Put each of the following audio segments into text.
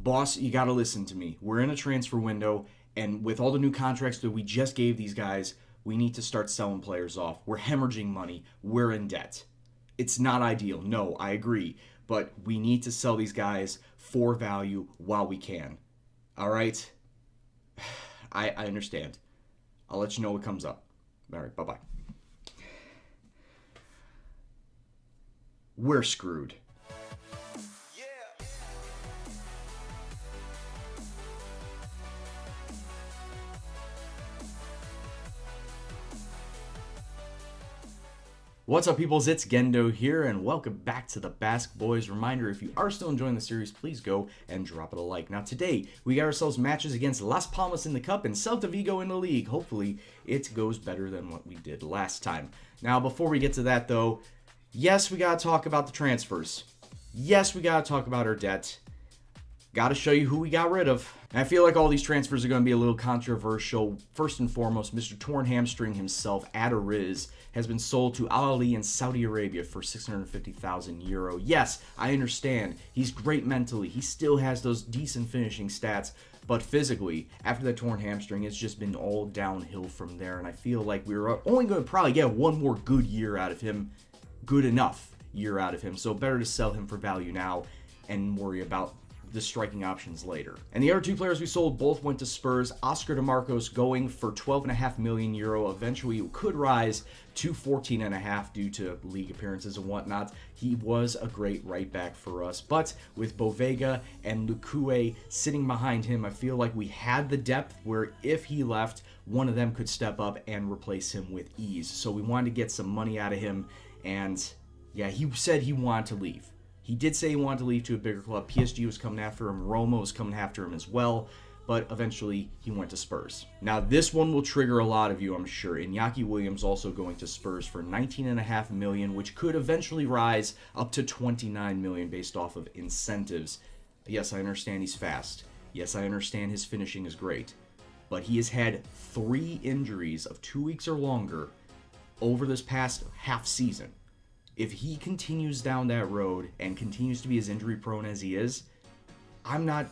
Boss, you got to listen to me. We're in a transfer window, and with all the new contracts that we just gave these guys, we need to start selling players off. We're hemorrhaging money. We're in debt. It's not ideal. No, I agree. But we need to sell these guys for value while we can. All right? I understand. I'll let you know what comes up. All right, bye-bye. We're screwed. What's up, peoples? It's Gendo here, and welcome back to the Basque Boys. Reminder, if you are still enjoying the series, please go and drop it a like. Now, today, we got ourselves matches against Las Palmas in the Cup and Celta Vigo in the league. Hopefully, it goes better than what we did last time. Now, before we get to that, though, yes, we got to talk about the transfers. Yes, we got to talk about our debt. Got to show you who we got rid of. And I feel like all these transfers are going to be a little controversial. First and foremost, Mr. Torn Hamstring himself, Adariz, has been sold to Al Ahly in Saudi Arabia for €650,000. Yes, I understand. He's great mentally. He still has those decent finishing stats. But physically, after that torn hamstring, it's just been all downhill from there. And I feel like we're only going to probably get one more good year out of him. Good enough year out of him. So better to sell him for value now and worry about the striking options later. And the other two players we sold both went to Spurs. Oscar DeMarcos going for €12.5 million. Eventually could rise to 14.5 due to league appearances and whatnot. He was a great right back for us. But with Bovega and Lukue sitting behind him, I feel like we had the depth where if he left, one of them could step up and replace him with ease. So we wanted to get some money out of him. And yeah, he said he wanted to leave. He did say he wanted to leave to a bigger club. PSG was coming after him. Roma was coming after him as well. But eventually, he went to Spurs. Now, this one will trigger a lot of you, I'm sure. Iñaki Williams also going to Spurs for $19.5 million, which could eventually rise up to $29 million based off of incentives. Yes, I understand he's fast. Yes, I understand his finishing is great. But he has had 3 injuries of 2 weeks or longer over this past half season. If he continues down that road and continues to be as injury prone as he is,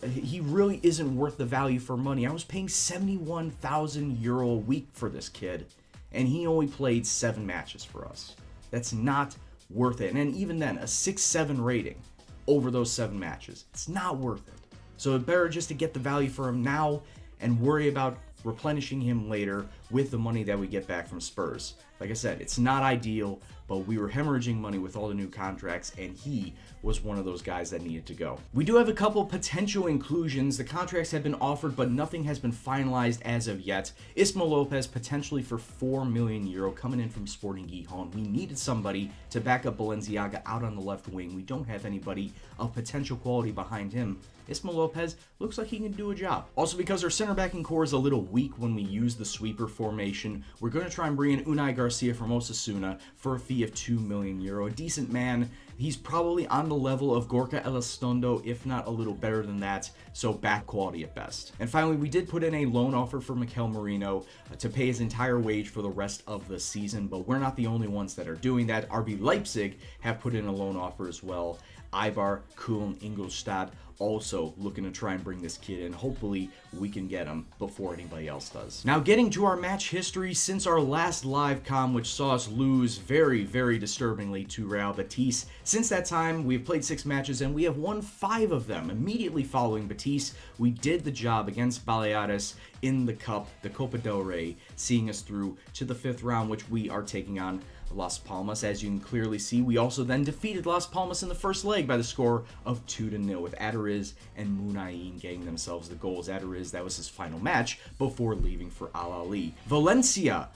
he really isn't worth the value for money. I was paying €71,000 a week for this kid, and he only played 7 matches for us. That's not worth it. And even then, a 6-7 rating over those 7 matches, it's not worth it. So it's better just to get the value for him now and worry about replenishing him later with the money that we get back from Spurs. Like I said, it's not ideal, but we were hemorrhaging money with all the new contracts, and he was one of those guys that needed to go. We do have a couple potential inclusions. The contracts have been offered, but nothing has been finalized as of yet. Ismael Lopez potentially for €4 million coming in from Sporting Gijón. We needed somebody to back up Balenciaga out on the left wing. We don't have anybody of potential quality behind him. Ismael Lopez looks like he can do a job. Also, because our center backing core is a little weak when we use the sweeper formation, we're going to try and bring in Unai Garcia from Osasuna for a fee of €2 million. A decent man. He's probably on the level of Gorka Elizondo, if not a little better than that, so back quality at best. And finally, we did put in a loan offer for Mikel Merino to pay his entire wage for the rest of the season, but we're not the only ones that are doing that. RB Leipzig have put in a loan offer as well. Eibar, Köln, Ingolstadt also looking to try and bring this kid in. Hopefully, we can get him before anybody else does. Now, getting to our match history since our last live com, which saw us lose very, very disturbingly to Real Betis. Since that time, we've played 6 matches and we have won 5 of them. Immediately following Betis, we did the job against Baleares in the Cup, the Copa del Rey, seeing us through to the 5th round, which we are taking on Las Palmas. As you can clearly see, we also then defeated Las Palmas in the first leg by the score of 2-0, with Adariz and Munayin getting themselves the goals. Adariz, that was his final match before leaving for Al Ahly. Valencia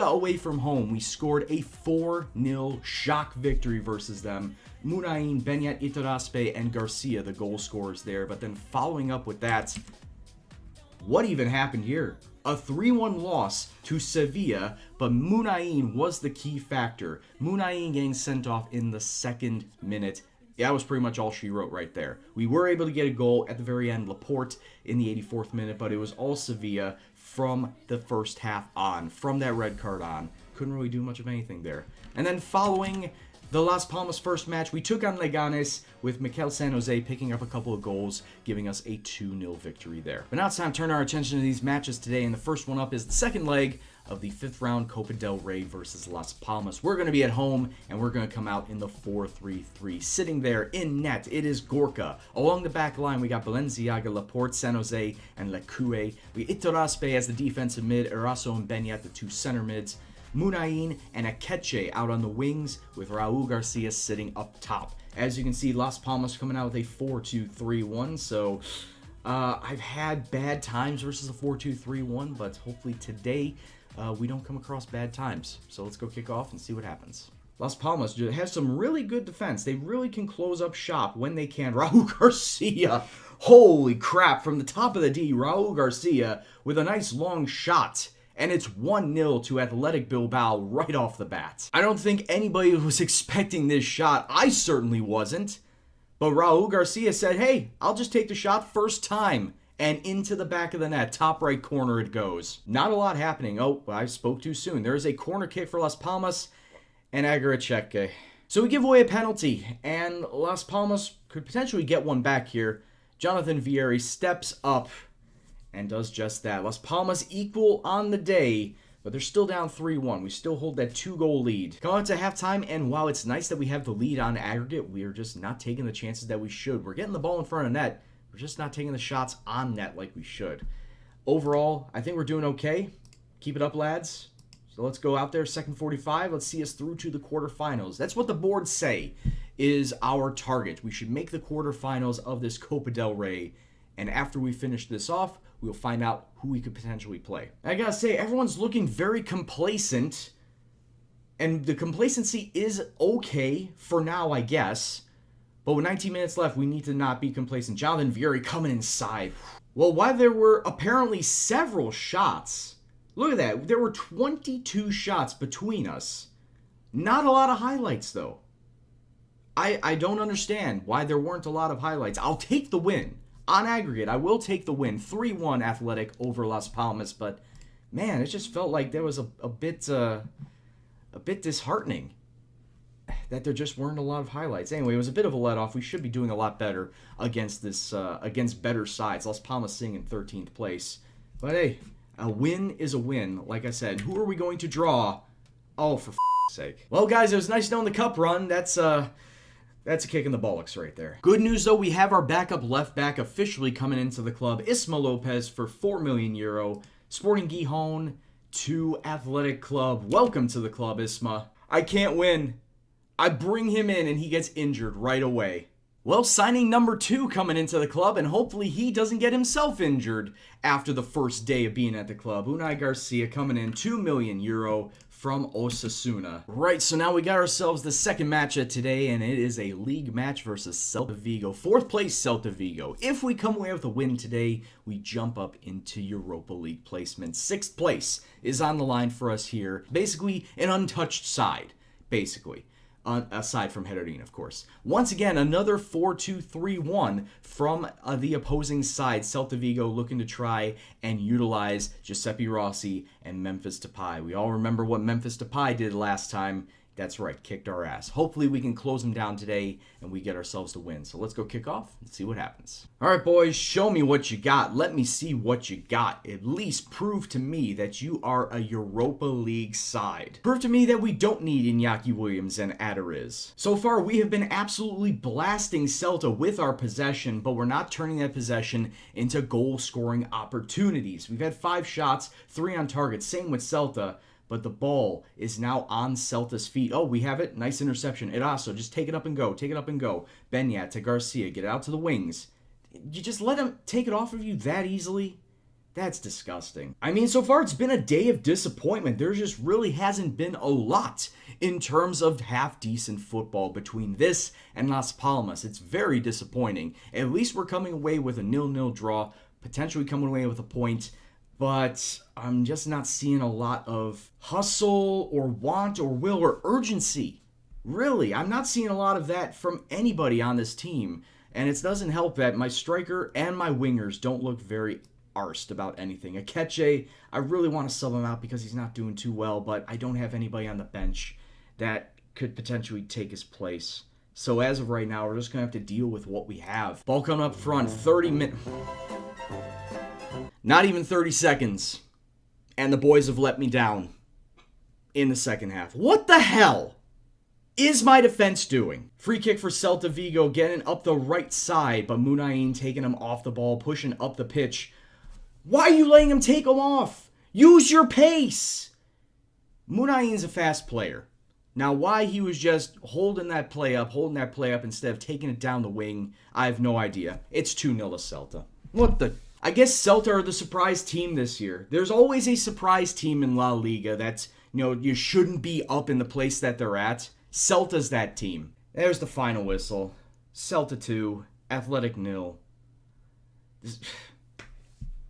away from home. We scored a 4-0 shock victory versus them. Munayin, Benyat Itaraspe, and Garcia, the goal scorers there. But then following up with that, what even happened here? A 3-1 loss to Sevilla, but Munayin was the key factor. Munayin getting sent off in the 2nd minute. That was pretty much all she wrote right there. We were able to get a goal at the very end, Laporte in the 84th minute, but it was all Sevilla from the first half on, from that red card on. Couldn't really do much of anything there. And then following the Las Palmas first match, we took on Leganes with Mikel San Jose picking up a couple of goals, giving us a 2-0 victory there. But now it's time to turn our attention to these matches today, and the first one up is the second leg of the 5th round Copa del Rey versus Las Palmas. We're going to be at home, and we're going to come out in the 4-3-3. Sitting there in net, it is Gorka. Along the back line, we got Balenciaga, Laporte, San Jose, and Lecue. We Iturraspe as the defensive mid, Eraso and Benyat, the 2 center mids. Munain and Akeche out on the wings with Raul Garcia sitting up top. As you can see, Las Palmas coming out with a 4-2-3-1, so I've had bad times versus a 4-2-3-1, but hopefully today we don't come across bad times. So let's go kick off and see what happens. Las Palmas has some really good defense. They really can close up shop when they can. Raul Garcia, holy crap, from the top of the D, Raul Garcia with a nice long shot. And it's 1-0 to Athletic Bilbao right off the bat. I don't think anybody was expecting this shot. I certainly wasn't. But Raul Garcia said, hey, I'll just take the shot first time. And into the back of the net, top right corner it goes. Not a lot happening. Oh, I spoke too soon. There is a corner kick for Las Palmas and Agaracheque. So we give away a penalty, and Las Palmas could potentially get one back here. Jonathan Vieri steps up and does just that. Las Palmas equal on the day, but they're still down 3-1. We still hold that 2-goal lead. Come out to halftime, and while it's nice that we have the lead on aggregate, we are just not taking the chances that we should. We're getting the ball in front of net. We're just not taking the shots on net like we should. Overall, I think we're doing okay. Keep it up, lads. So let's go out there, second 45. Let's see us through to the quarterfinals. That's what the boards say is our target. We should make the quarterfinals of this Copa del Rey. And after we finish this off, we'll find out who we could potentially play. I gotta say, everyone's looking very complacent. And the complacency is okay for now, I guess. But with 19 minutes left, we need to not be complacent. Jonathan Vieri coming inside. Well, while there were apparently several shots, look at that. There were 22 shots between us. Not a lot of highlights, though. I don't understand why there weren't a lot of highlights. I'll take the win. On aggregate, I will take the win. 3-1 Athletic over Las Palmas, but man, it just felt like there was a bit disheartening that there just weren't a lot of highlights. Anyway, it was a bit of a let-off. We should be doing a lot better against this against better sides. Las Palmas sitting in 13th place. But hey, a win is a win, like I said. Who are we going to draw? Oh, for sake. Well, guys, it was nice knowing the cup run. That's a kick in the bollocks right there. Good news, though, we have our backup left back officially coming into the club. Isma Lopez for €4 million. Sporting Gijón to Athletic Club. Welcome to the club, Isma. I can't win. I bring him in and he gets injured right away. Well, signing number 2 coming into the club, and hopefully he doesn't get himself injured after the first day of being at the club. Unai Garcia coming in, €2 million from Osasuna. Right, so now we got ourselves the second match of today, and it is a league match versus Celta Vigo. 4th place Celta Vigo. If we come away with a win today, we jump up into Europa League placement. 6th place is on the line for us here. Basically, an untouched side, basically. Aside from Herrerin, of course. Once again, another 4-2-3-1 from the opposing side. Celta Vigo looking to try and utilize Giuseppe Rossi and Memphis Depay. We all remember what Memphis Depay did last time. That's right, kicked our ass. Hopefully we can close them down today and we get ourselves the win. So let's go kick off and see what happens. All right, boys, show me what you got. Let me see what you got. At least prove to me that you are a Europa League side. Prove to me that we don't need Iñaki Williams and Adariz. So far, we have been absolutely blasting Celta with our possession, but we're not turning that possession into goal-scoring opportunities. We've had 5 shots, 3 on target. Same with Celta. But the ball is now on Celta's feet. Oh, we have it. Nice interception. Eraso, just take it up and go. Take it up and go. Benyat to Garcia. Get it out to the wings. You just let him take it off of you that easily? That's disgusting. I mean, so far it's been a day of disappointment. There just really hasn't been a lot in terms of half-decent football between this and Las Palmas. It's very disappointing. At least we're coming away with a 0-0 draw, potentially coming away with a point. But I'm just not seeing a lot of hustle or want or will or urgency. Really, I'm not seeing a lot of that from anybody on this team. And it doesn't help that my striker and my wingers don't look very arsed about anything. Akeche, I really want to sub him out because he's not doing too well, but I don't have anybody on the bench that could potentially take his place. So as of right now, we're just going to have to deal with what we have. Ball coming up front, 30 minutes. Not even 30 seconds. And the boys have let me down in the second half. What the hell is my defense doing? Free kick for Celta Vigo, getting up the right side, but Munayin taking him off the ball, pushing up the pitch. Why are you letting him take him off? Use your pace. Munayin's a fast player. Now, why he was just holding that play up instead of taking it down the wing, I have no idea. It's 2-0 to Celta. What the... I guess Celta are the surprise team this year. There's always a surprise team in La Liga that's, you shouldn't be up in the place that they're at. Celta's that team. There's the final whistle. Celta 2, Athletic 0.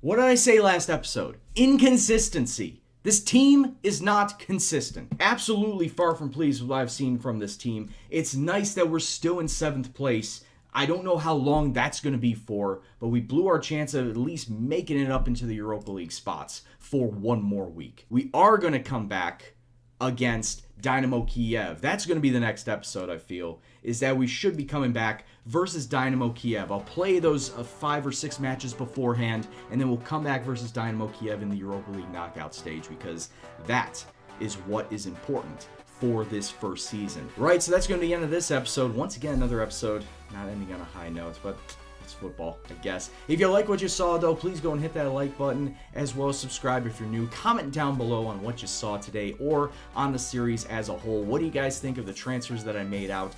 What did I say last episode? Inconsistency. This team is not consistent. Absolutely far from pleased with what I've seen from this team. It's nice that we're still in 7th place. I don't know how long that's going to be for, but we blew our chance of at least making it up into the Europa League spots for one more week. We are going to come back against Dynamo Kiev. That's going to be the next episode, I feel, is that we should be coming back versus Dynamo Kiev. I'll play those 5 or 6 matches beforehand, and then we'll come back versus Dynamo Kiev in the Europa League knockout stage, because that is what is important for this first season. Right, so that's going to be the end of this episode. Once again, another episode, not ending on a high note, but it's football, I guess. If you like what you saw, though, please go and hit that like button, as well as subscribe if you're new. Comment down below on what you saw today or on the series as a whole. What do you guys think of the transfers that I made out,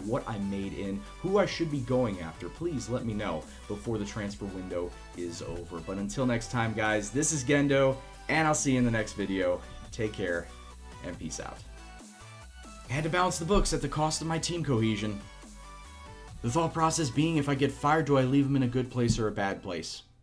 what I made in, who I should be going after? Please let me know before the transfer window is over. But until next time, guys, this is Gendo, and I'll see you in the next video. Take care, and peace out. I had to balance the books at the cost of my team cohesion. The thought process being, if I get fired, do I leave him in a good place or a bad place?